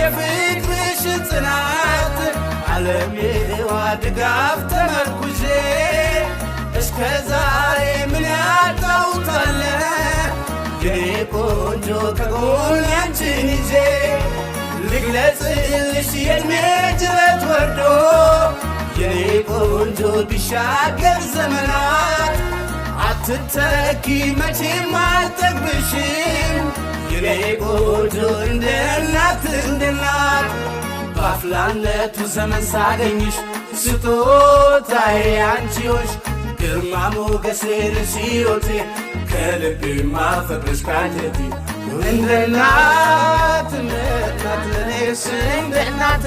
የፍቅርሽ ጽናት ዓለም የዋድጋፍ ተመርኩዤ እስከ ዛሬ ምን ያጣውታለ የኔ ቆንጆ ከጎን ያንቺን ይዤ ልግለጽልሽ የእድሜ ጅረት ወርዶ የኔ ቆንጆ ቢሻገር ዘመናት አትተኪ መቼም አልጠግብሽም የኔ ቆንጆ እንደ እናት በአፍላነቱ ዘመን ሳገኝሽ ስጦታዬ አንቺዎች ግርማ ሞገሴ ነሽ ሕይወቴ ከልቤ ማፈቅርሽ ካንጀቴ እንደ እናት ለኔስ እንደ እናቴ